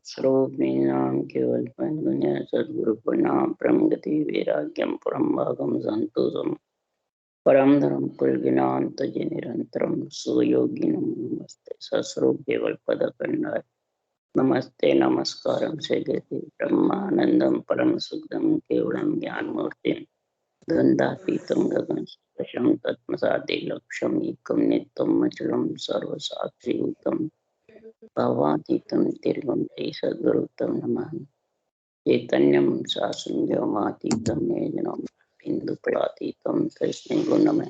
स्वरूप नाम केवल दुनिया सदगुरु प्रणाम परम गति वैराग्यम परम भागम संतोषम परम धर्म कुल ज्ञान तज निरंतरम सुयोगिनम नमस्ते सस्वरूप केवल पद कंडाय नमस्ते नमस्कारम से गति ब्रह्मानंदम परम सुखदम केवलम ज्ञान मूर्ति द्वंद्वातीतम गगन सदृशम तत्मसादे लक्ष्यम एकम नित्यम अचलम सर्वसाक्षिभूतम भावातीतं निर्गुणं सद्गुरुतं नमामि चैतन्यं शासनव्योमातीतं निजनं बिन्दुपलातीतं तस्मै गुणमय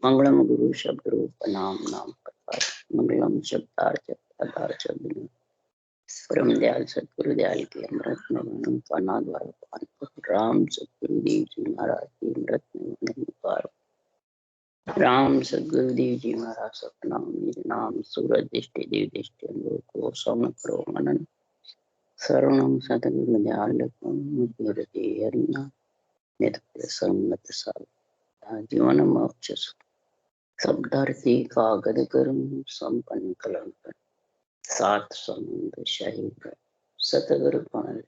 मंगलम गुरु शब्द रूप नाम नाम प्रकाश मंगलम शब्दार्थ पदार्थ परम दयाल सतगुरु दयाल के अमृत में पाना द्वारा पान राम सतगुरु देव जी महाराज के अमृत में पार राम सदगुरुदेव जी महाराज सपना नाम सूरज दृष्टि देव दृष्टि को सौन करो मनन शरणम सतगुरु दयालुति हरिना नित्य संगत साल जीवन मोक्ष सब धरती कागद करुण संपन्न कलम कर सात समुद्र शहीद सतगुरु पान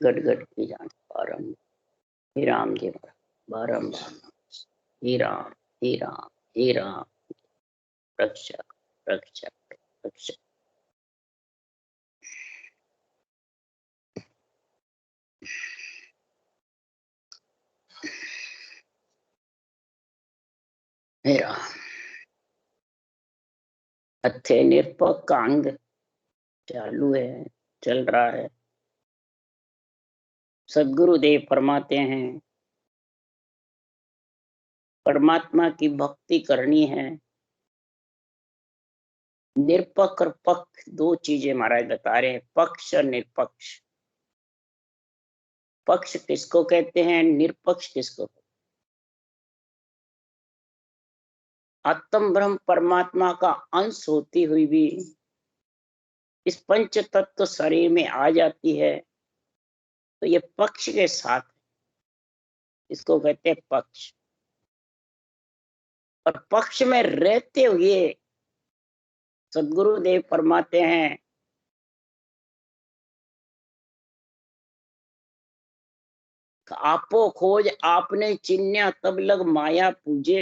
गट गट की जान पारंग हे राम जी बारम्बार हे राम हे राम हे राम रक्षक रक्षक रक्षक। हे राम अच्छे निरपक का अंग चालू है चल रहा है। सदगुरुदेव फरमाते हैं परमात्मा की भक्ति करनी है। निरपक्ष और पक्ष दो चीजें महाराज बता रहे हैं, पक्ष और निरपक्ष। पक्ष किसको कहते हैं, निरपक्ष किसको कहते हैं? आत्म ब्रह्म परमात्मा का अंश होती हुई भी इस पंच तत्व शरीर में आ जाती है तो ये पक्ष के साथ, इसको कहते हैं पक्ष। और पक्ष में रहते हुए सदगुरुदेव फरमाते हैं आपो खोज आपने चिन्या तब लग माया पूजे,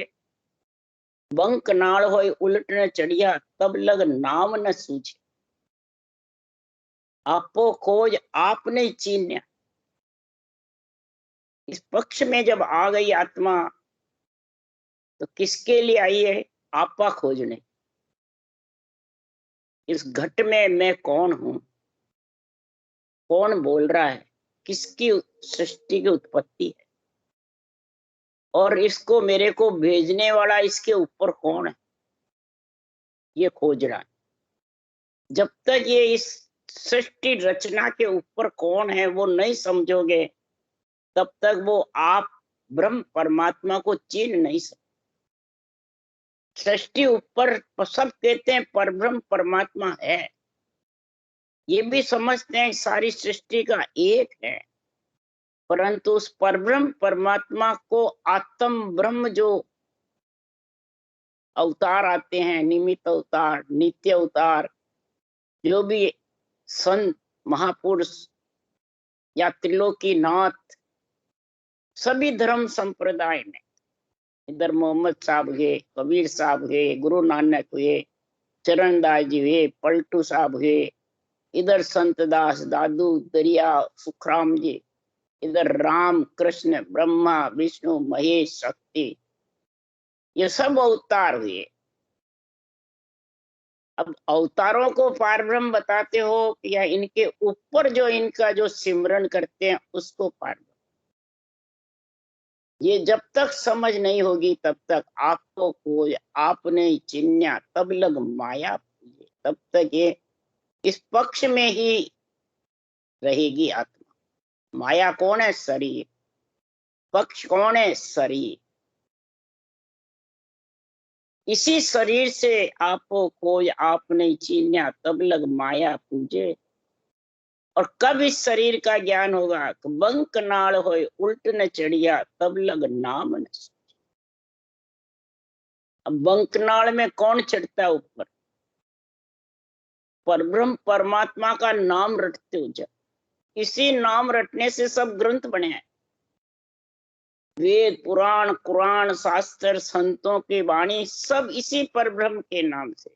बंक नाड़ होए उलट न चढ़िया तब लग नाम न सूझे। आपो खोज आपने चिन्या, इस पक्ष में जब आ गई आत्मा तो किसके लिए आई है, आपा खोजने। इस घट में मैं कौन हूं, कौन बोल रहा है, किसकी सृष्टि की उत्पत्ति है और इसको मेरे को भेजने वाला इसके ऊपर कौन है, ये खोज रहा है। जब तक ये इस सृष्टि रचना के ऊपर कौन है वो नहीं समझोगे तब तक वो आप ब्रह्म परमात्मा को चिन्ह नहीं सकते। सृष्टि ऊपर सब कहते हैं परब्रह्म परमात्मा है, ये भी समझते हैं सारी सृष्टि का एक है, परंतु उस परब्रह्म परमात्मा को आत्म ब्रह्म जो अवतार आते हैं, निमित्त अवतार, नित्य अवतार, जो भी संत महापुरुष या त्रिलोकीनाथ, सभी धर्म संप्रदाय में, इधर मोहम्मद साहब हुए, कबीर साहब हुए, गुरु नानक हुए, चरणदास जी हुए, पलटू साहब हुए, इधर संत दास दादू दरिया सुखराम जी, इधर राम कृष्ण ब्रह्मा विष्णु महेश शक्ति, ये सब अवतार हुए। अब अवतारों को पारब्रह्म बताते हो या इनके ऊपर जो इनका जो सिमरन करते हैं उसको पारब्रह्म, ये जब तक समझ नहीं होगी तब तक आपको खोज आपने चिन्या तब लग माया पूजे, तब तक ये इस पक्ष में ही रहेगी आत्मा। माया कौन है, शरीर। पक्ष कौन है, शरीर। इसी शरीर से आपको खोज आपने चिन्या तब लग माया पूजे। और कब इस शरीर का ज्ञान होगा, बंक नाड़ होए उल्ट न चढ़िया तब लग नाम न। अब बंकनाल में कौन चढ़ता है ऊपर? परब्रह्म परमात्मा का नाम रटते हो जब, इसी नाम रटने से सब ग्रंथ बने हैं। वेद पुराण कुरान शास्त्र संतों की वाणी सब इसी परब्रह्म के नाम से,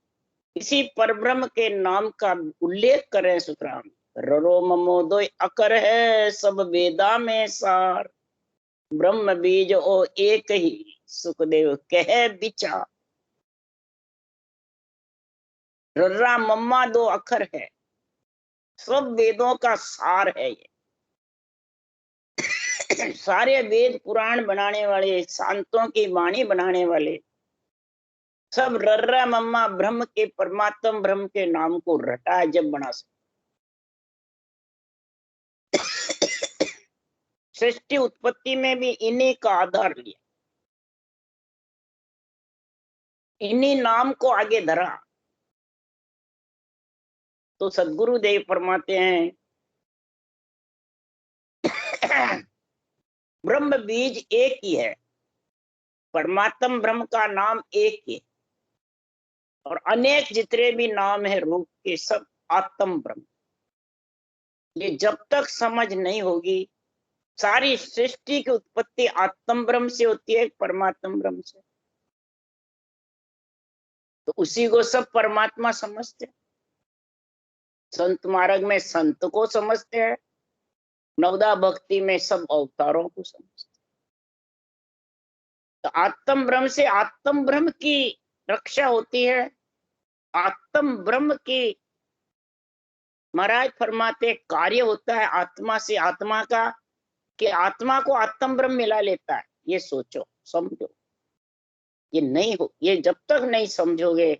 इसी परब्रह्म के नाम का उल्लेख करें सुखराम। ररो ममो दो अकर है सब वेदा में सार, ब्रह्म बीज ओ एक ही सुखदेव कह विचार। रर्रा मम्मा दो अखर है, सब वेदों का सार है ये। सारे वेद पुराण बनाने वाले, शांतों की वाणी बनाने वाले, सब रर्रा मम्मा ब्रह्म के, परमात्म ब्रह्म के नाम को रटा जब बना सकते। सृष्टि उत्पत्ति में भी इन्हीं का आधार लिया, इन्हीं नाम को आगे धरा। तो सदगुरु देव फरमाते हैं ब्रह्म बीज एक ही है, परमात्म ब्रह्म का नाम एक ही, और अनेक जितने भी नाम है रूप के सब आत्म ब्रह्म। ये जब तक समझ नहीं होगी, सारी सृष्टि की उत्पत्ति आत्म ब्रह्म से होती है, परमात्म ब्रह्म से, तो उसी को सब परमात्मा समझते हैं। संत मार्ग में संत को समझते हैं, नवदा भक्ति में सब अवतारों को समझते हैं। तो आत्म ब्रह्म से आत्म ब्रह्म की रक्षा होती है। आत्म ब्रह्म की महाराज फरमाते कार्य होता है आत्मा से आत्मा का, कि आत्मा को आत्म ब्रह्म मिला लेता है। ये सोचो समझो, ये नहीं हो, ये जब तक नहीं समझोगे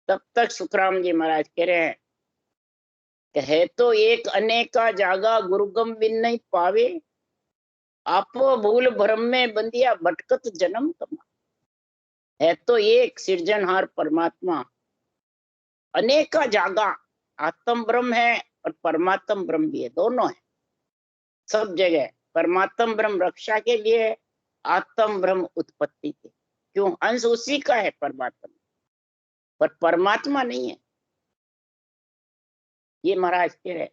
तब तक सुखराम जी महाराज कह रहे हैं, कहे तो एक अनेका जागा गुरुगम बिन नहीं पावे, आपो भूल भ्रम में बंदिया भटकत जन्म तमा। है तो एक सृजनहार परमात्मा, अनेका जागा, आत्म ब्रह्म है और परमात्म ब्रह्म भी है, दोनों है सब जगह। परमात्म ब्रह्म रक्षा के लिए, आत्म ब्रह्म उत्पत्ति के, क्यों अंश उसी का है परमात्मा, पर परमात्मा नहीं है। ये महाराज कह रहे,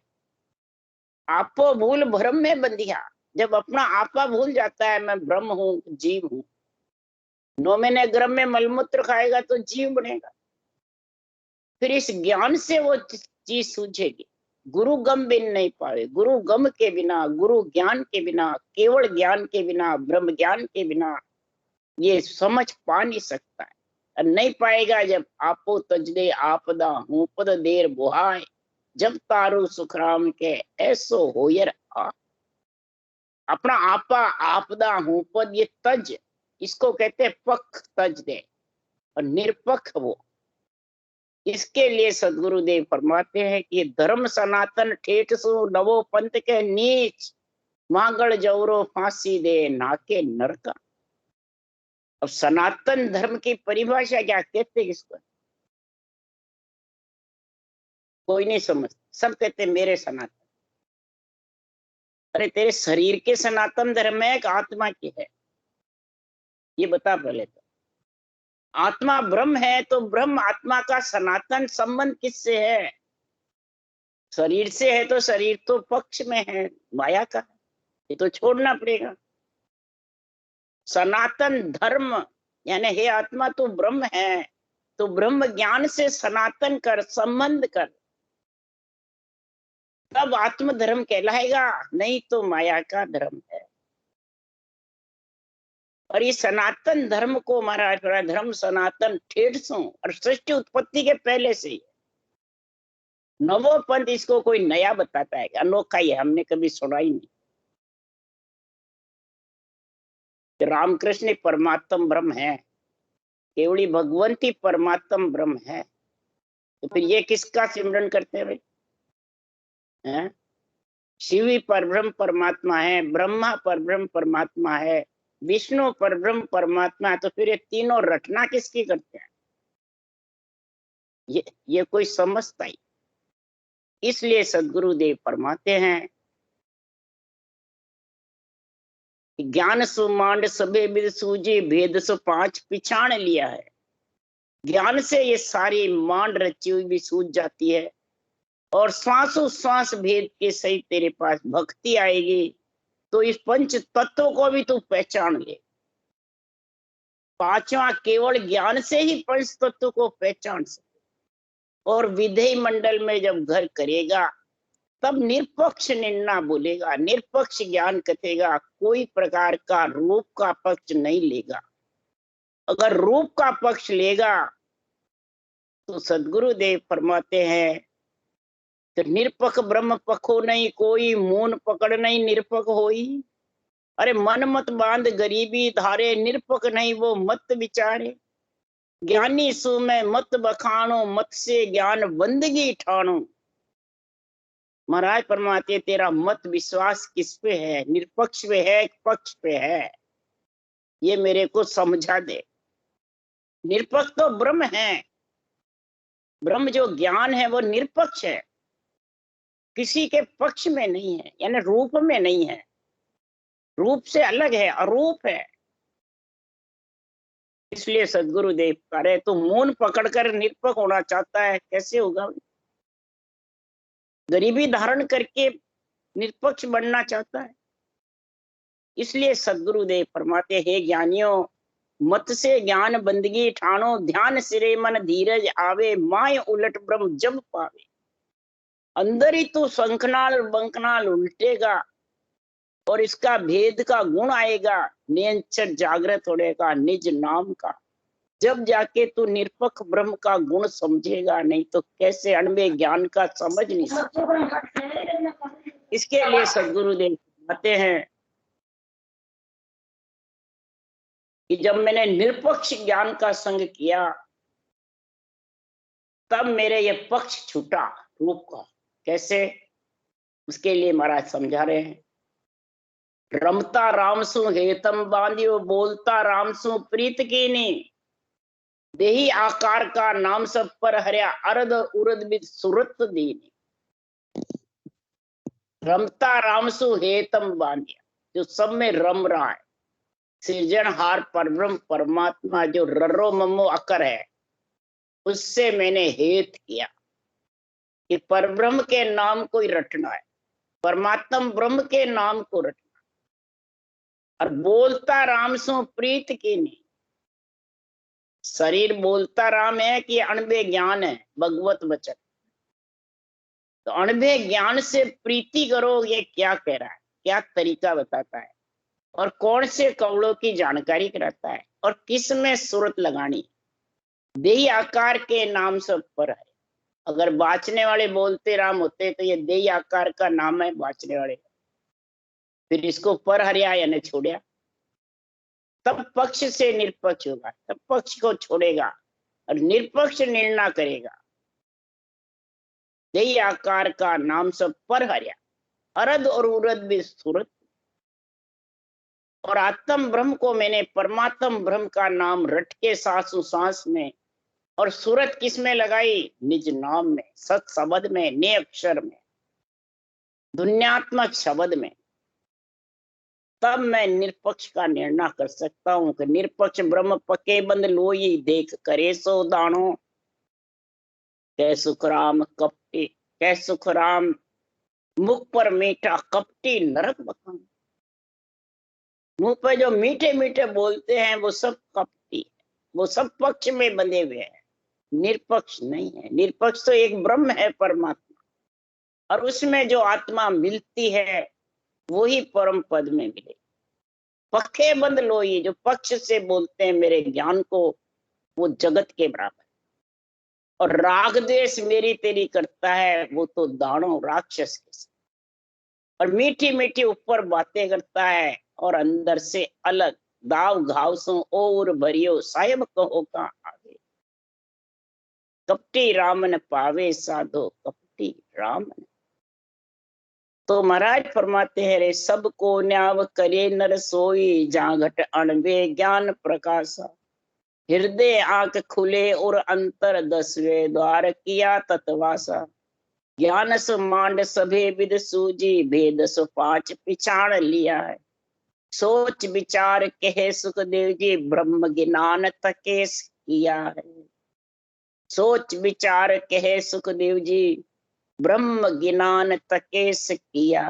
आपो भूल भ्रम में बंधिया, जब अपना आपा भूल जाता है, मैं ब्रह्म हूँ जीव हूँ, 9 महीने गर्भ में मलमूत्र खाएगा तो जीव बनेगा, फिर इस ज्ञान से वो चीज सूझेगी। गुरु गम बिन नहीं पावे, गुरु गम के बिना, गुरु ज्ञान के बिना, केवल ज्ञान के बिना, ब्रह्म ज्ञान के बिना ये समझ पा नहीं सकता है। और नहीं पाएगा जब आपो तजदे आपदा हूँ पद देर बुहाय, जब तारू सुखराम के ऐसो होयर आ। अपना आपा आपदा हूँ पद, ये तज, इसको कहते पख तज दे, और निरपक्ष वो। इसके लिए सदगुरुदेव फरमाते हैं कि धर्म सनातन ठेठ सो नवो पंथ के नीच, मांगल जौरो फांसी दे नाके नरका। अब सनातन धर्म की परिभाषा क्या कहते हैं इसको? कोई नहीं समझ, सब कहते मेरे सनातन। अरे तेरे शरीर के सनातन धर्म है कि आत्मा की है, ये बता पहले तो। आत्मा ब्रह्म है तो ब्रह्म आत्मा का सनातन संबंध किससे है? शरीर से है तो शरीर तो पक्ष में है, माया का है, ये तो छोड़ना पड़ेगा। सनातन धर्म यानी हे आत्मा तो ब्रह्म है, तो ब्रह्म ज्ञान से सनातन कर, संबंध कर, तब आत्म धर्म कहलाएगा, नहीं तो माया का धर्म है। और ये सनातन धर्म को महाराज धर्म सनातन ठेठ सो, और सृष्टि उत्पत्ति के पहले से ही नवो पंथ, इसको कोई नया बताता है, अनोखा ही है, हमने कभी सुना ही नहीं। रामकृष्ण परमात्म ब्रह्म है, केवली भगवंती परमात्म ब्रह्म है, तो फिर ये किसका सिमरन करते हैं भाई? शिव ही परब्रह्म परमात्मा है, ब्रह्मा परब्रह्म परमात्मा है, विष्णु परब्रह्म परमात्मा है, तो फिर ये तीनों रटना किसकी करते हैं? ये कोई समझता ही। इसलिए सदगुरुदेव फरमाते हैं, ज्ञान सुमांड सबे विद सूझे, भेद सु 5 पिछाण लिया है। ज्ञान से ये सारी मान रची हुई भी सूझ जाती है, और श्वासों श्वास भेद के सही तेरे पास भक्ति आएगी तो इस पंच तत्वों को भी तू पहचान ले। पांचवा केवल ज्ञान से ही पंच तत्व को पहचान सके, और विधेय मंडल में जब घर करेगा तब निरपक्ष निर्णय बोलेगा, निरपक्ष ज्ञान कथेगा, कोई प्रकार का रूप का पक्ष नहीं लेगा। अगर रूप का पक्ष लेगा तो सदगुरुदेव फरमाते हैं तो निरपक ब्रह्म पखो नहीं कोई, मून पकड़ नहीं निरपक होई। अरे मन मत बांध गरीबी धारे, निरपक नहीं वो मत विचारे। ज्ञानी सु में मत बखानो, मत से ज्ञान बंदगी ठानो। महाराज फरमाते तेरा मत विश्वास किस पे है, निरपक्ष पे है, पक्ष पे है, ये मेरे को समझा दे। निरपक्ष तो ब्रह्म है, ब्रह्म जो ज्ञान है वो निरपक्ष है, किसी के पक्ष में नहीं है, यानी रूप में नहीं है, रूप से अलग है, अरूप है। इसलिए सदगुरुदेव कह रहे तो मौन पकड़कर निरपक होना चाहता है, कैसे होगा? गरीबी धारण करके निरपक्ष बनना चाहता है। इसलिए सदगुरुदेव फरमाते हे ज्ञानियों, मत से ज्ञान बंदगी ठानो, ध्यान सिरे मन धीरज आवे, माय उलट ब्रह्म जब पावे। अंदर ही तू शंखनाल बंकनाल उल्टेगा और इसका भेद का गुण आएगा, नियंचर जागृत होगा निज नाम का, जब जाके तू निरपक ब्रह्म का गुण समझेगा, नहीं तो कैसे अणवे ज्ञान का समझ नहीं सकता। इसके लिए सदगुरुदेव कहते हैं कि जब मैंने निरपक्ष ज्ञान का संग किया तब मेरे ये पक्ष छूटा रूप का। कैसे? उसके लिए महाराज समझा रहे हैं, रमता रामसु हेतम बांधियो, बोलता रामसु प्रीत कीनी, देही आकार का नाम सब पर हरिया, अरद उरद बिद सुरत दीनी। रमता रामसु हेतम बांधिया, जो सब में रम रहा है, सृजनहार परब्रह्म परमात्मा जो ररो ममो अकर है, उससे मैंने हेत किया कि परब्रह्म के नाम को ही रटना है, परमात्मा ब्रह्म के नाम को रटना। और बोलता राम सो प्रीत की नहीं, शरीर बोलता राम है कि अणबे ज्ञान है, भगवत वचन। तो अणबे ज्ञान से प्रीति करो, ये क्या कह रहा है, क्या तरीका बताता है, और कौन से कवड़ों की जानकारी कराता है, और किस में सूरत लगानी। देही आकार के नाम सब पर है। अगर बाचने वाले बोलते राम होते तो ये देही आकार का नाम है बाचने वाले, फिर इसको पर हरिया यानी छोड़िया, तब पक्ष से निरपक्ष होगा, तब पक्ष को छोड़ेगा और निरपक्ष निर्णय करेगा। देही आकार का नाम सब पर हरिया, अरद और उरद भी सूरत। और आत्म ब्रह्म को मैंने परमात्म ब्रह्म का नाम रट के सांसों सांस में, और सूरत किस में लगाई? निज नाम में, सत शब्द में, ने अक्षर में, दुन्यात्मक शब्द में। तब मैं निरपक्ष का निर्णय कर सकता हूं कि निरपक्ष ब्रह्म पके बंद लोई, देख करे सो दानो। कै सुखराम कपटी, कै सुखराम मुख पर मीठा, कपटी नरक बखान। मुंह पर जो मीठे मीठे बोलते हैं वो सब कपटी है, वो सब पक्ष में बंधे हुए हैं, निरपक्ष नहीं है। निरपक्ष तो एक ब्रह्म है परमात्मा, और उसमें जो आत्मा मिलती है वही परम पद में मिले। पखे बंद लोई, जो पक्ष से बोलते हैं मेरे ज्ञान को, वो जगत के बराबर। और राग द्वेष मेरी तेरी करता है, वो तो दानव राक्षस के साथ। और मीठी मीठी ऊपर बातें करता है और अंदर से अलग, दाव घाव सो और भरियो, साहेब कहो का आगे। कपटी रामन पावे साधो, कपटी रामन। तो महाराज फरमाते हैं रे सब को न्याव करे नर सोई, जहां घट अणबे ज्ञान प्रकाशा। हृदय आंख खुले और अंतर दसवे द्वार किया तत्वासा। ज्ञान सु मांड सभे विद सूजी, भेद सु पांच पिछाड़ लिया है। सोच विचार कहे सुखदेव जी, ब्रह्म ज्ञान तकेस किया है। सोच विचार कहे सुखदेव जी, ब्रह्म ज्ञान तकेस किया।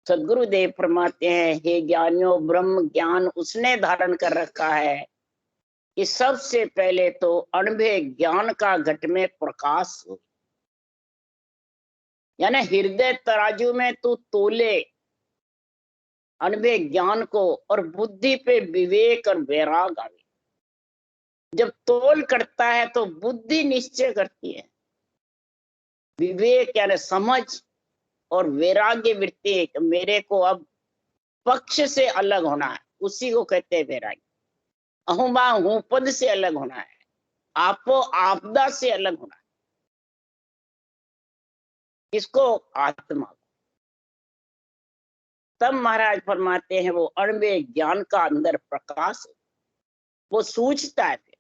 सदगुरुदेव फरमाते हैं, हे ज्ञानियों, ब्रह्म ज्ञान उसने धारण कर रखा है कि सबसे पहले तो अनुभव ज्ञान का घट में प्रकाश हो, यानी हृदय तराजू में तू तोले अनुभव ज्ञान को, और बुद्धि पे विवेक और वैराग आवे। जब तोल करता है तो बुद्धि निश्चय करती है, विवेक यानी समझ, और वैराग्य वृत्ति है कि मेरे को अब पक्ष से अलग होना है, उसी को कहते हैं वैराग्य। अहुमा हूं पद से अलग होना है, आपो आपदा से अलग होना है। किसको? आत्मा। तब महाराज फरमाते हैं वो अणवे ज्ञान का अंदर प्रकाश, वो सूझता है फिर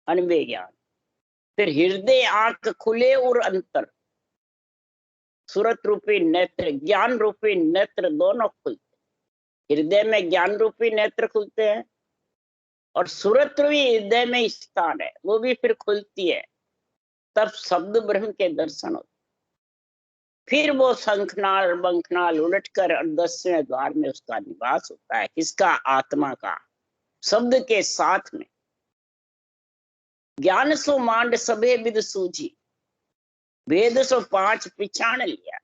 अणवे ज्ञान। फिर हृदय आंख खुले और अंतर, सुरत रूपी नेत्र, ज्ञान रूपी नेत्र दोनों खुलते। हृदय में ज्ञान रूपी नेत्र खुलते हैं, और सुरत रूपी हृदय में स्थान है, वो भी फिर खुलती है। तब शब्द ब्रह्म के दर्शन होते। फिर वो शंखनाल बंखनाल उलटकर 10वें द्वार में उसका निवास होता है। किसका? आत्मा का, शब्द के साथ में। ज्ञान सो मांड सभे विद सूझी, भेद सो 5 पिछाण लिया।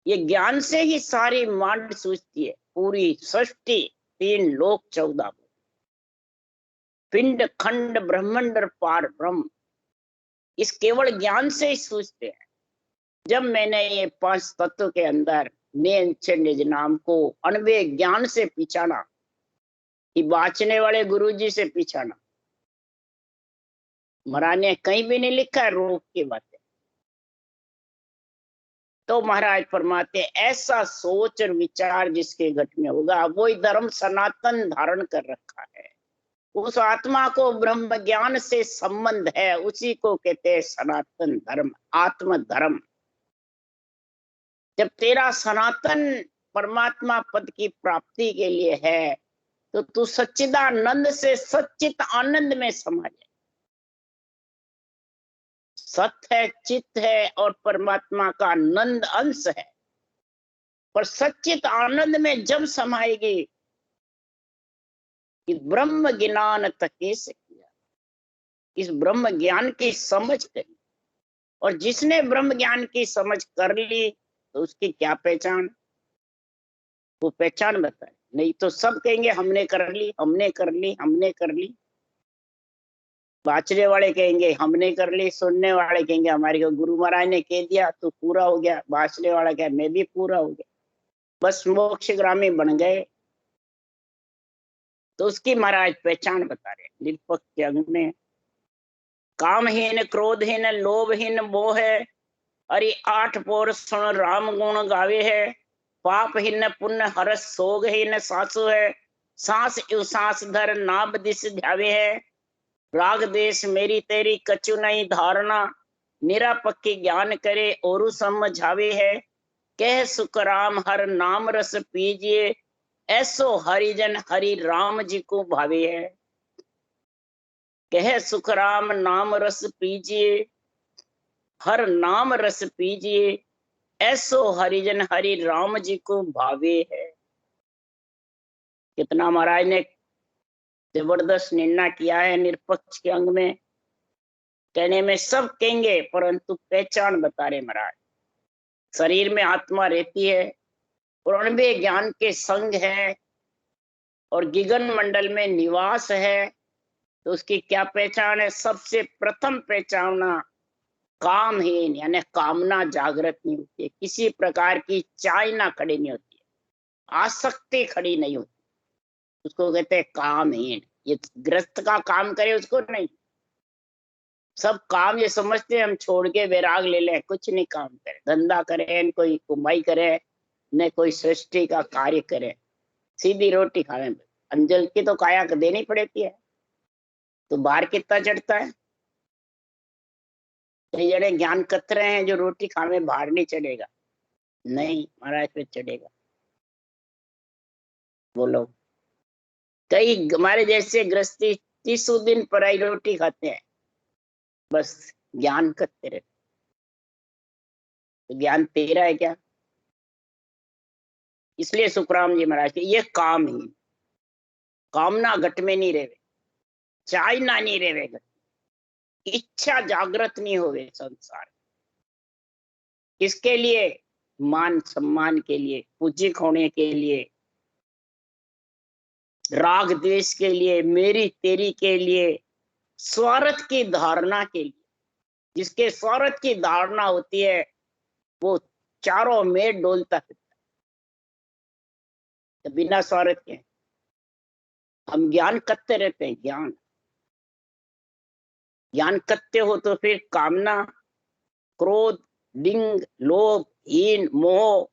ये ज्ञान से ही सारी मांड सूझती है, पूरी सृष्टि, 3 लोक 14 पिंड खंड ब्रह्मंड पार ब्रह्म, इस केवल ज्ञान से ही सूझते हैं। जब मैंने ये 5 तत्व के अंदर निज नाम को अनवे ज्ञान से पिछाना, कि बाँचने वाले गुरु जी से पिछाना, महाराज ने कहीं भी नहीं लिखा है रूप की बातें। तो महाराज फरमाते ऐसा सोच और विचार जिसके घट में होगा, वही धर्म सनातन धारण कर रखा है। उस आत्मा को ब्रह्म ज्ञान से संबंध है, उसी को कहते हैं सनातन धर्म, आत्म धर्म। जब तेरा सनातन परमात्मा पद की प्राप्ति के लिए है, तो तू सच्चिदानंद से सच्चित आनंद में समा जाए। सत्य है, चित्त है, और परमात्मा का आनंद अंश है। पर सच्चित आनंद में जब समाएगी कि ब्रह्म ज्ञान तके से किया, इस ब्रह्म ज्ञान की समझ करी। और जिसने ब्रह्म ज्ञान की समझ कर ली, तो उसकी क्या पहचान? वो पहचान बताए। नहीं तो सब कहेंगे हमने कर ली, हमने कर ली, हमने कर ली। बाँचने वाले कहेंगे हमने कर ली, सुनने वाले कहेंगे हमारे को गुरु महाराज ने कह दिया तो पूरा हो गया। बाँचने वाला कहे मैं भी पूरा हो गया, बस मोक्षगामी बन गए। तो उसकी महाराज पहचान बता रहे निष्पक्ष के अंग में। कामहीन क्रोधहीन लोभहीन मोह है, अरे 8 पोर सुन राम गुण गावे है। पापहीन पुण्य हरस सोगहीन सासु है, सांस यु सांस धर नाभ दिस ध्यावे है। राग देश मेरी तेरी कछु नहीं धारणा, निरापक्की ज्ञान करे और समझावे है। कह सुखराम हर नाम रस पीजिए, ऐसो हरिजन हरि राम जी को भावे है। कह सुखराम नाम रस पीजिए, हर नाम रस पीजिए, ऐसो हरिजन हरि राम जी को भावे है। कितना महाराज ने जबरदस्त निर्णय किया है निरपक्ष के अंग में। कहने में सब कहेंगे, परंतु पहचान बता रहे महाराज। शरीर में आत्मा रहती है, और अणवे ज्ञान के संग है, और गिगन मंडल में निवास है। तो उसकी क्या पहचान है? सबसे प्रथम पहचानना कामहीन, यानी कामना जागृत नहीं होती है, किसी प्रकार की चाहना खड़ी नहीं होती है, आसक्ति खड़ी नहीं होती, उसको कहते हैं कामहीन। ये ग्रस्त का काम करे उसको नहीं, सब काम ये समझते हैं हम छोड़ के वैराग ले लें, कुछ नहीं काम करे, धंधा करे, न कोई कमाई करे, न कोई सृष्टि का कार्य करे, सीधी रोटी खाने। अंजल की तो काया देनी पड़ती है, तो बाहर कितना चढ़ता है। कई जने ज्ञान कतरे हैं जो रोटी खाने बाहर नहीं चढ़ेगा, नहीं महाराज पे चढ़ेगा। बोलो, कई हमारे जैसे गृहस्थी 30 दिन पराई रोटी खाते हैं, बस ज्ञान करते रहते। तो ज्ञान तेरा है क्या? इसलिए सुखराम जी महाराज के ये काम ही, कामना घट में नहीं रेवे, चाहना नहीं रेवे, इच्छा जागृत नहीं होवे संसार। किसके लिए? मान सम्मान के लिए, पूज्य होने के लिए, राग द्वेष के लिए, मेरी तेरी के लिए, स्वार्थ की धारणा के लिए। जिसके स्वार्थ की धारणा होती है वो चारों में डोलता फिरता। तो बिना स्वार्थ के हम ज्ञान करते रहते हैं। ज्ञान करते हो तो फिर कामना, क्रोध, लिंग, लोभ, हीन, मोह,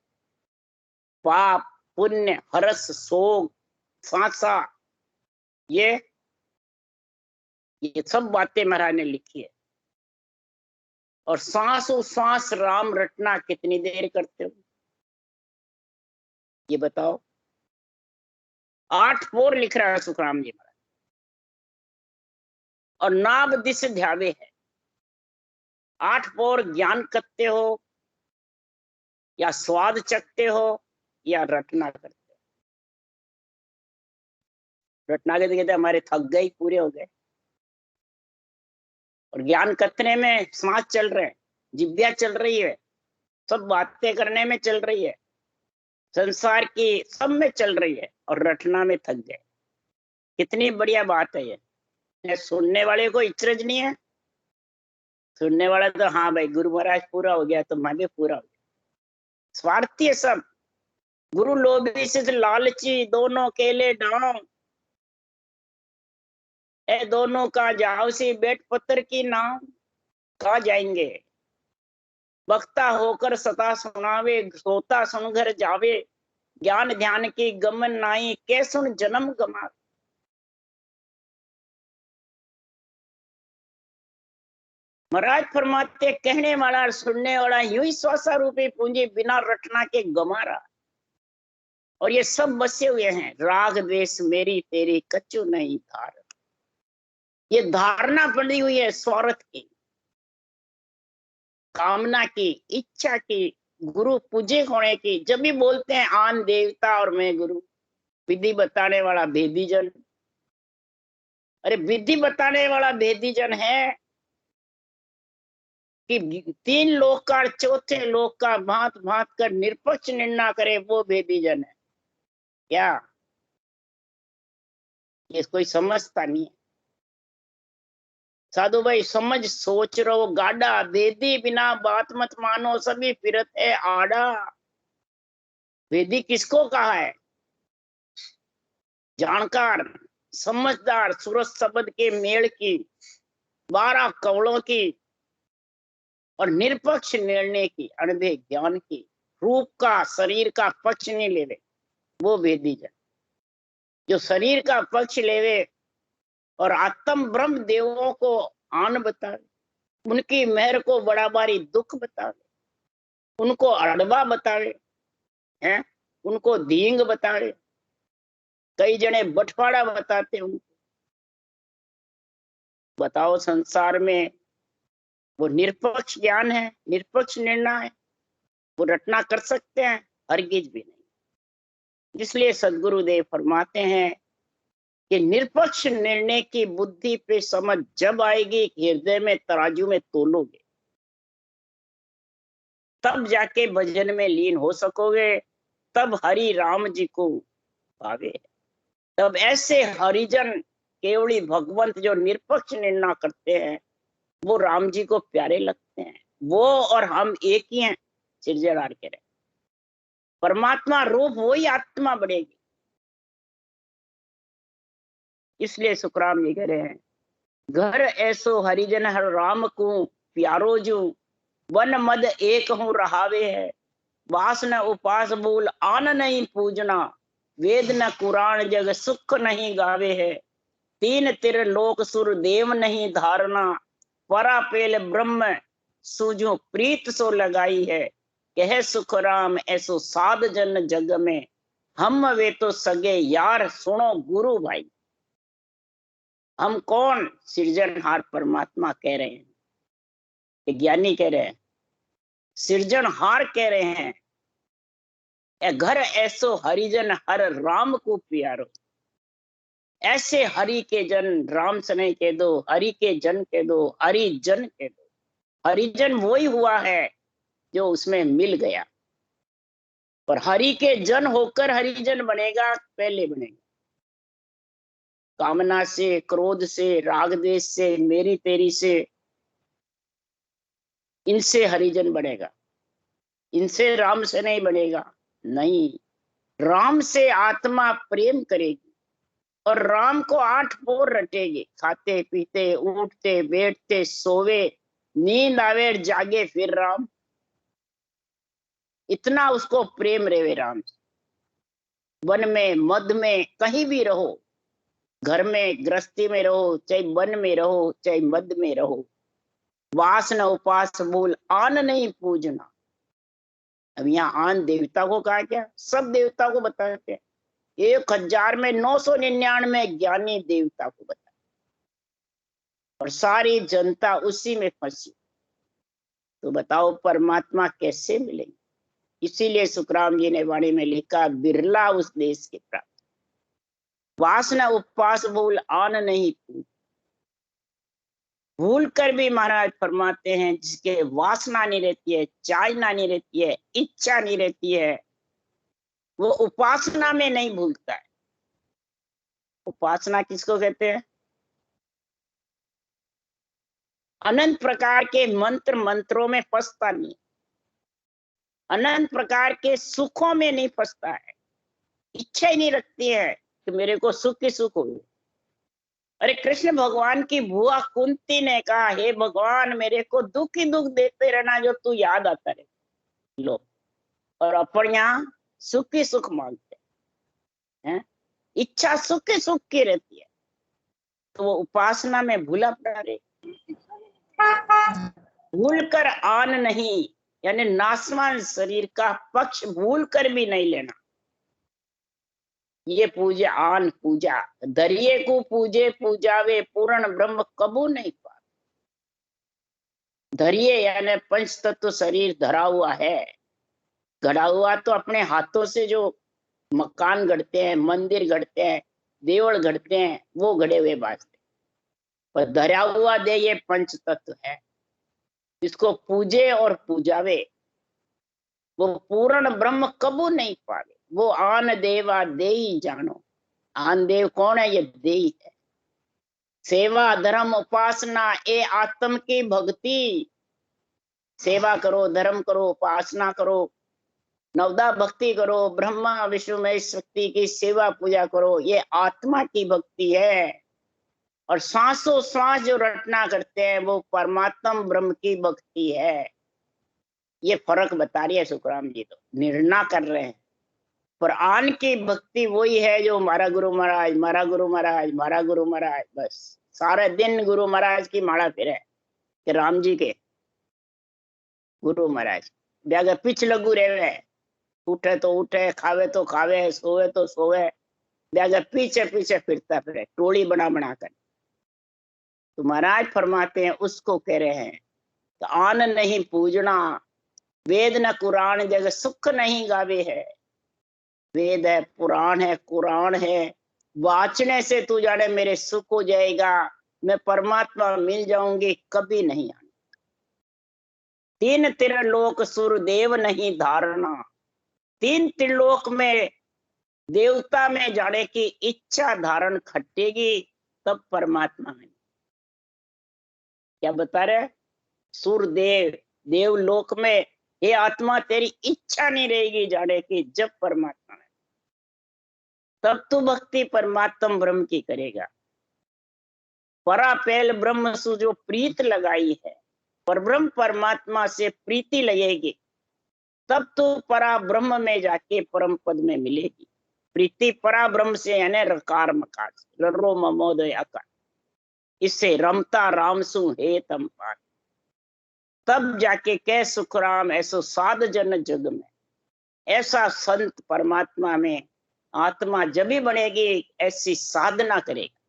पाप, पुण्य, हर्ष, शोक, सांसा, ये सब बातें महाराज ने लिखी है। और सांसों सांस राम रटना कितनी देर करते हो ये बताओ। 8 पोर लिख रहा है सुखराम जी महाराज। और नाभ दिस ध्यावे है। 8 पोर ज्ञान करते हो या स्वाद चखते हो या रटना करते हो। रटना के कहते हमारे थक गए, पूरे हो गए। और ज्ञान कथने में सांस चल रहे हैं, जिब्या चल रही है, सब बातें करने में चल रही है, संसार की सब में चल रही है, और रटना में थक गए। कितनी बढ़िया बात है ये। सुनने वाले को इचरज नहीं है। सुनने वाला तो हाँ भाई गुरु महाराज पूरा हो गया तो मैं भी पूरा हो गया। स्वार्थी है सब। गुरु लोभी से लालची दोनों केले डांव, ए दोनों का जाओ सी बेट पत्थर की नाव। कहाँ जाएंगे? वक्ता होकर सता सुनावे, सोता सुन घर जावे। ज्ञान ध्यान की गमन नाई, के सुन जन्म गमा। महाराज फरमाते कहने वाला और सुनने वाला यूं ही स्वासा रूपी पूंजी बिना रटना के गमा रहा। और ये सब बसे हुए हैं राग द्वेष मेरी तेरी कच्चू नहीं धार। ये धारणा बनी हुई है स्वार्थ की, कामना की, इच्छा की, गुरु पूजे होने की। जब भी बोलते हैं आन देवता और मैं गुरु, विधि बताने वाला भेदी जन। अरे विधि बताने वाला भेदी जन है कि 3 लोक का 4थे लोक का भांत भांत कर निष्पक्ष निर्णय करे, वो भेदी जन है क्या? ये कोई समझता नहीं है। साधु भाई समझ सोच रहो गाड़ा, वेदी बिना बात मत मानो, सभी फिरत है आड़ा। वेदी किसको कहा है? जानकार, समझदार, सूरज शब्द के मेल की, 12 कवड़ों की और निरपक्ष निर्णय की, अनधे ज्ञान की, रूप का शरीर का पक्ष नहीं लेवे, वो वेदी जन। जो शरीर का पक्ष लेवे और आत्म ब्रह्म देवों को आन बतावे, उनकी मेहर को बड़ा भारी दुख बतावे, उनको अड़बा बतावे हैं, उनको दींग बतावे, कई जने बटवाड़ा बताते उनको। बताओ संसार में वो निरपक्ष ज्ञान है, निरपक्ष निर्णय है, वो रटना कर सकते हैं? हरगिज भी नहीं। इसलिए सदगुरुदेव फरमाते हैं कि निरपक्ष निर्णय की बुद्धि पे समझ जब आएगी, हृदय में तराजू में तोलोगे, तब जाके भजन में लीन हो सकोगे, तब हरि राम जी को पावे। तब ऐसे हरिजन केवली भगवंत जो निरपक्ष निर्णय करते हैं वो राम जी को प्यारे लगते हैं। वो और हम एक ही हैं, सिरजड़ार के रहे। परमात्मा रूप वही आत्मा बढ़ेगी। इसलिए सुखराम जी कह रहे हैं घर ऐसो हरिजन हर राम को प्यारो जो, वन मद एक हूं रहावे है, वास न उपास बोल आन नहीं पूजना, वेद न कुरान जग सुख नहीं गावे है, 3 तिर लोक सुर देव नहीं धारणा, परा पेल ब्रह्म सूझो प्रीत सो लगाई है, कह सुख राम ऐसो साध जन जग में, हम वे तो सगे यार सुनो गुरु भाई। हम कौन? सृजनहार परमात्मा कह रहे हैं, ज्ञानी कह रहे हैं, सृजनहार कह रहे हैं। ए घर ऐसो हरिजन हर राम को प्यारो। ऐसे हरि के जन, राम से नहीं कह दो, हरि के जन कह दो, हरिजन कह दो। हरिजन वही हुआ है जो उसमें मिल गया। पर हरि के जन होकर हरिजन बनेगा, पहले बनेगा कामना से, क्रोध से, राग देश से, मेरी तेरी से, इनसे हरिजन बनेगा, इनसे राम से नहीं बनेगा। नहीं, राम से आत्मा प्रेम करेगी और राम को 8 पोर रटेगी। खाते पीते, उठते बैठते, सोवे, नींद आवे जागे, फिर राम। इतना उसको प्रेम रेवे राम से। वन में, मध में, कहीं भी रहो, घर में, गृहस्थी में रहो, चाहे वन में रहो, चाहे मध में रहो, वास न उपास मूल, आन नहीं पूजना। अब यहाँ आन देवता को कहा क्या? सब देवता को बताते हैं। 1000 में 999 ज्ञानी देवता को बताया, और सारी जनता उसी में फंसी। तो बताओ परमात्मा कैसे मिलेंगे? इसीलिए सुखराम जी ने वाणी में लिखा, बिरला उस देश के प्राप्त, वासना उपवास भूल, आन नहीं पूज। भूल कर भी महाराज फरमाते हैं, जिसके वासना नहीं रहती है, चाहना नहीं रहती है, इच्छा नहीं रहती है, वो उपासना में नहीं भूलता है। उपासना किसको कहते हैं? अनंत प्रकार के मंत्रों में फंसता नहीं, अनंत प्रकार के सुखों में नहीं फंसता है। इच्छा ही नहीं रखती है कि मेरे को सुख ही सुख हो। अरे कृष्ण भगवान की बुआ कुंती ने कहा, हे भगवान मेरे को दुख ही दुख देते रहना, जो तू याद आता रहे। लो, और अपन यहाँ सुख ही सुख मांगते हैं। इच्छा सुख ही सुख की रहती है, तो वो उपासना में भूला पड़ा रे। भूल कर आन नहीं, यानी नासवान शरीर का पक्ष भूल कर भी नहीं लेना। ये पूजा आन पूजा, दरिये को पूजे पूजावे, पूर्ण ब्रह्म कबू नहीं पा। धरिये यानी पंच तत्व शरीर धरा हुआ है, गढ़ा हुआ। तो अपने हाथों से जो मकान गढ़ते हैं, मंदिर गढ़ते हैं, देवल गढ़ते हैं, वो गढ़े हुए बाजते, पर धरा हुआ दे ये पंच तत्व है। इसको पूजे और पूजावे, वो पूर्ण ब्रह्म कबू नहीं पावे। वो आन देवा देई जानो। आन देव कौन है? ये देई है। सेवा धर्म उपासना, ये आत्म की भक्ति। सेवा करो, धर्म करो, उपासना करो, नवदा भक्ति करो, ब्रह्मा विष्णु महेश शक्ति की सेवा पूजा करो, ये आत्मा की भक्ति है। और सांसों सांस जो रटना करते हैं, वो परमात्म ब्रह्म की भक्ति है। ये फर्क बता रही है सुखराम जी, तो निर्णय कर रहे हैं। पर आन की भक्ति वही है जो मारा गुरु महाराज, मारा गुरु महाराज, मारा गुरु महाराज, बस सारे दिन गुरु महाराज की माला फिरे कि राम जी के गुरु महाराज ब्यागे पिछ लगू रहे। उठे तो उठे, खावे तो खावे, सोवे तो सोवे, ब्यागे पीछे पीछे फिरता फिरे, टोली बना बना कर। तो महाराज फरमाते हैं, उसको कह रहे हैं तो आन नहीं पूजना, वेद न कुरान जग सुख नहीं गावे है। वेद है, पुराण है, कुरान है, वाचने से तू जाने मेरे सुख हो जाएगा, मैं परमात्मा मिल जाऊंगी, कभी नहीं आना। 3 त्रिलोक सुरदेव नहीं धारणा। 3 त्रिलोक में देवता में जाने की इच्छा धारण खटेगी, तब परमात्मा में। क्या बता रहे? सुरदेव, देवलोक में ये आत्मा तेरी इच्छा नहीं रहेगी जाने की, जब परमात्मा में, तब तू भक्ति परमात्म ब्रह्म की करेगा। परा पहल ब्रह्म सु जो प्रीत लगाई है, पर ब्रह्म परमात्मा से प्रीति लगेगी, तब तो परा ब्रह्म में जाके परम पद में मिलेगी। प्रीति परा ब्रह्म से यानी रकार मकार, रर्रो ममोदय आकार, इससे रमता रामसु हे तम पार। तब जाके कह सुखराम ऐसो साध जन जग में। ऐसा संत परमात्मा में आत्मा जब भी बनेगी, ऐसी साधना करेगा।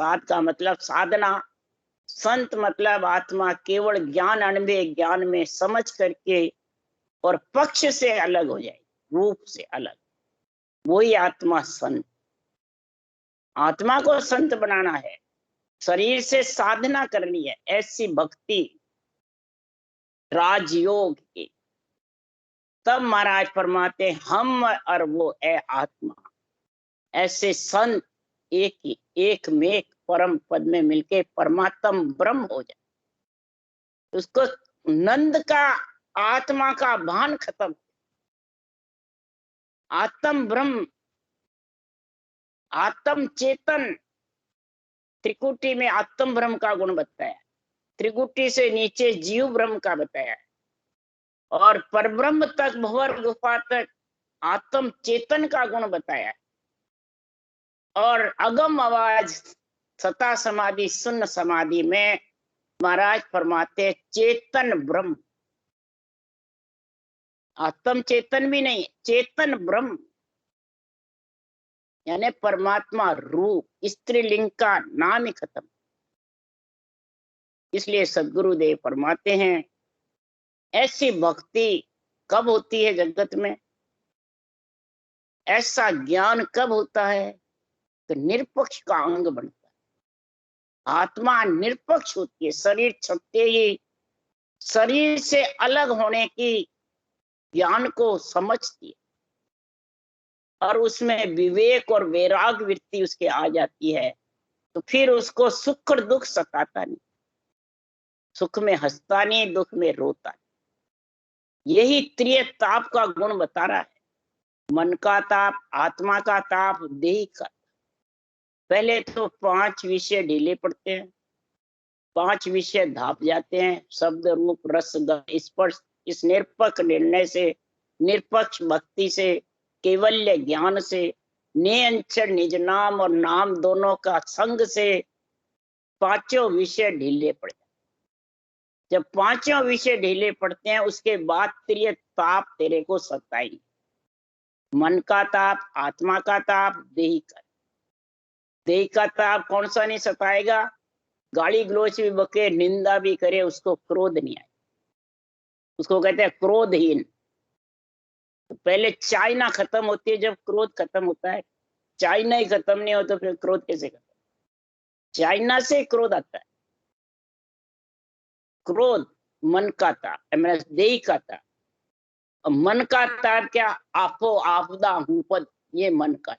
साध का मतलब साधना, संत मतलब आत्मा केवल ज्ञान अनुभव ज्ञान में समझ करके और पक्ष से अलग हो जाए, रूप से अलग, वही आत्मा संत। आत्मा को संत बनाना है, शरीर से साधना करनी है, ऐसी भक्ति राजयोग की। तब महाराज फरमाते हम और वो है आत्मा, ऐसे संत एक ही एक में एक परम पद में मिलके परमात्म ब्रह्म हो जाए। उसको नंद का आत्मा का भान खत्म, आत्म ब्रह्म, आत्म चेतन। त्रिकुटी में आत्म ब्रह्म का गुण बताया, त्रिकुटी से नीचे जीव ब्रह्म का बताया, और परब्रह्म तक भंवर गुफा तक आत्म चेतन का गुण बताया। और अगम आवाज सता समाधि शून्य समाधि में महाराज फरमाते चेतन ब्रह्म, आत्म चेतन भी नहीं, चेतन ब्रह्म यानी परमात्मा रूप, स्त्रीलिंग का नाम ही खत्म। इसलिए सदगुरुदेव फरमाते हैं ऐसी भक्ति कब होती है जगत में, ऐसा ज्ञान कब होता है तो निरपक्ष का अंग बनता है। आत्मा निरपक्ष होती है, शरीर छपते ही शरीर से अलग होने की ज्ञान को समझती है, और उसमें विवेक और वैराग वृत्ति उसके आ जाती है, तो फिर उसको सुख और दुख सताता नहीं, सुख में हंसता नहीं, दुख में रोता नहीं। यही त्रिय ताप का गुण बता रहा है, मन का ताप, आत्मा का ताप, देह का। पहले तो 5 विषय ढीले पड़ते हैं, 5 विषय धाप जाते हैं, शब्द रूप रस गंध स्पर्श। इस निरपक्ष निर्णय से, निरपक्ष भक्ति से, केवल्य ज्ञान से, निअंचर निज नाम और नाम दोनों का संग से 5 विषय ढीले पड़ जाते। जब 5 विषय ढीले पड़ते हैं उसके बाद त्रिय ताप तेरे को सताएंगे, मन का ताप, आत्मा का ताप, देही का। देही का ताप कौन सा नहीं सताएगा? गाली गलोच भी बके, निंदा भी करे, उसको क्रोध नहीं आए, उसको कहते हैं क्रोधहीन। तो पहले चाइना खत्म होती है जब क्रोध खत्म होता है, चाइना ही खत्म नहीं हो तो फिर क्रोध कैसे खत्म? चाइना से क्रोध आता है। क्रोध मन का था, देही का था। मन का था क्या? आपो आपदा हूं पद, ये मन का था।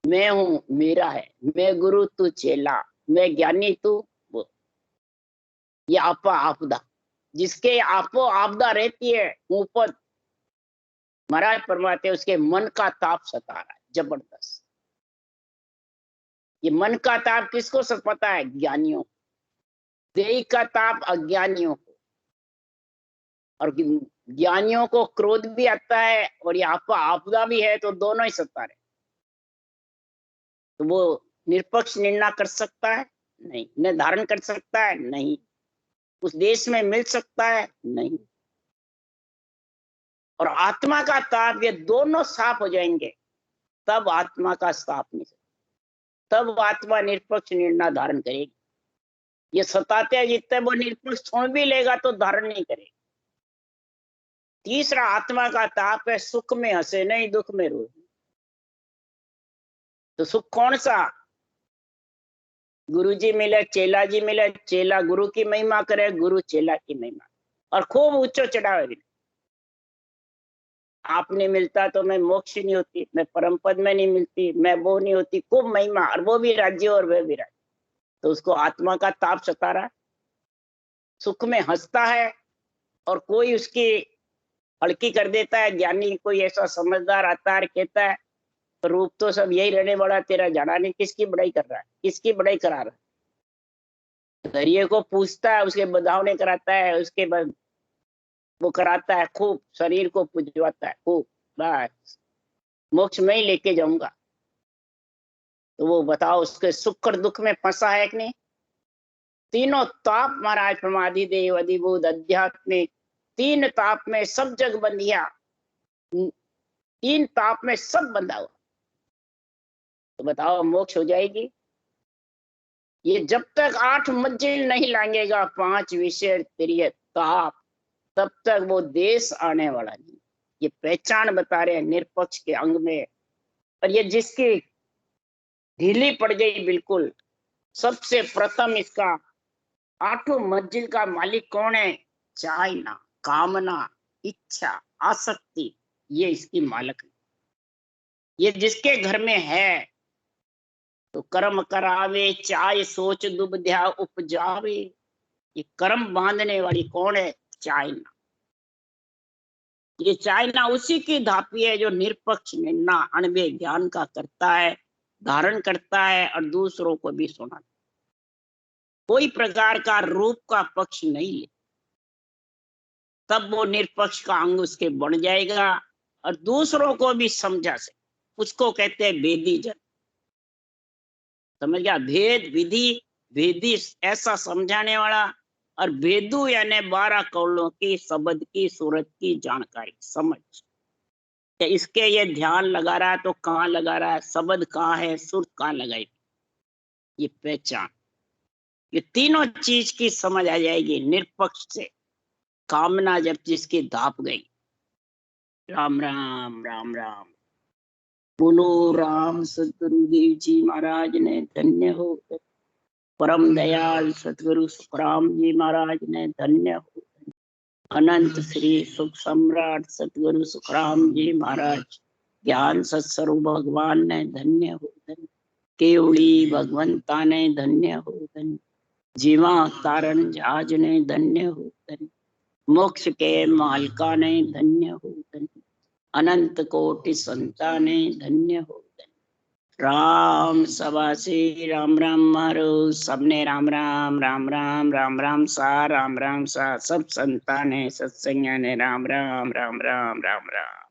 मैं हूं, मेरा है, मैं गुरु तू चेला, मैं ज्ञानी तू वो, ये आपा आपदा। जिसके आपो आपदा रहती है ऊपर, महाराज फरमाते उसके मन का ताप सता रहा है जबरदस्त। ये मन का ताप किसको सताता है? ज्ञानियों। देही का ताप अज्ञानियों को, और ज्ञानियों को क्रोध भी आता है और ये आपका आपदा भी है, तो दोनों ही सत्ता रहे। तो वो निरपक्ष निर्णय कर सकता है? नहीं। निर्धारण कर सकता है? नहीं। उस देश में मिल सकता है? नहीं। और आत्मा का ताप, ये दोनों साफ हो जाएंगे तब आत्मा का ताप नहीं सकता, तब आत्मा निरपक्ष निर्णय धारण करेगी। ये सताते हैं जितने, वो निरपक्ष छोड़ भी लेगा तो धारण नहीं करेगा। तीसरा आत्मा का ताप है सुख में हंसे नहीं, दुख में रोए। तो सुख कौन सा? गुरु जी मिले, चेला जी मिले, चेला गुरु की महिमा करे, गुरु चेला की महिमा, और खूब ऊंचो चढ़ावे भी। आप नहीं मिलता तो मैं मोक्ष नहीं होती, मैं परम पद में नहीं मिलती, मैं वो नहीं होती, खूब महिमा, और वो भी राज्य और वह भी राज्य। तो उसको आत्मा का ताप सता रहा है। सुख में हंसता है और कोई उसकी हल्की कर देता है, ज्ञानी कोई ऐसा समझदार आता है, कहता है तो रूप तो सब यही रहने वाला, तेरा जाना नहीं, किसकी बड़ाई कर रहा है, किसकी बड़ाई करा रहा है? दरिये को पूछता है, उसके बधावने कराता है, उसके बाद वो कराता है, खूब शरीर को पुजवाता है खूब, बस मोक्ष में ही लेके जाऊंगा। तो वो बताओ उसके सुख और दुख में फंसा है कि नहीं? तीनों ताप महाराज प्रमादि देव अधिभूत आध्यात्मिक, 3 ताप में सब जग बंधिया, 3 ताप में सब बंधा हुआ। तो बताओ मोक्ष हो जाएगी? ये जब तक 8 मंजिल नहीं लांघेगा 5 विषय तेरी ताप, तब तक वो देश आने वाला नहीं। ये पहचान बता रहे हैं निरपक्ष के अंग में। और ये जिसकी ढीली पड़ गई बिल्कुल, सबसे प्रथम इसका 8 मंजिल का मालिक कौन है? चाहना, कामना, इच्छा, आसक्ति, ये इसकी मालिक है। ये जिसके घर में है तो कर्म करावे, चाय सोच दुबध्या उपजावे। ये कर्म बांधने वाली कौन है? चाइना। ये चाइना उसी की धापी है जो निरपक्ष निर्णय अणवे ज्ञान का करता है, धारण करता है और दूसरों को भी सुनाता। कोई प्रकार का रूप का पक्ष नहीं ले, तब वो निरपक्ष का अंग उसके बन जाएगा और दूसरों को भी समझा से। उसको कहते हैं वेदी जन। समझ गया? भेद विधि, वेदी ऐसा समझाने वाला, और वेदु यानी 12 कौलों की शब्द की सूरत की जानकारी समझ। इसके ये ध्यान लगा रहा है तो कहाँ लगा रहा है, शब्द कहाँ है, सुर कहाँ लगाई, ये पहचान। ये तीनों चीज की समझ आ जाएगी निरपक्ष से। कामना जब जिसकी धाप गई, राम राम राम राम बोलो राम। सतगुरुदेव जी महाराज ने धन्य हो, परम दयाल सतगुरु सुखराम जी महाराज ने धन्य हो, अनंत श्री सुख सम्राट सतगुरु सुखराम जी महाराज ज्ञान सत्स्वरूप भगवान ने धन्य हो, धन्य केवड़ी भगवंता ने धन्य हो, धन्य जीवा तारण जहाज ने धन्य हो, धन्य मोक्ष के मालका ने धन्य हो, धन्य अनंत कोटि संता ने धन्य हो, धन्य राम सभा से राम राम मारो। सबने राम राम राम राम राम राम सा, राम राम सा। सब संता ने सत्संग ने राम राम राम राम राम राम।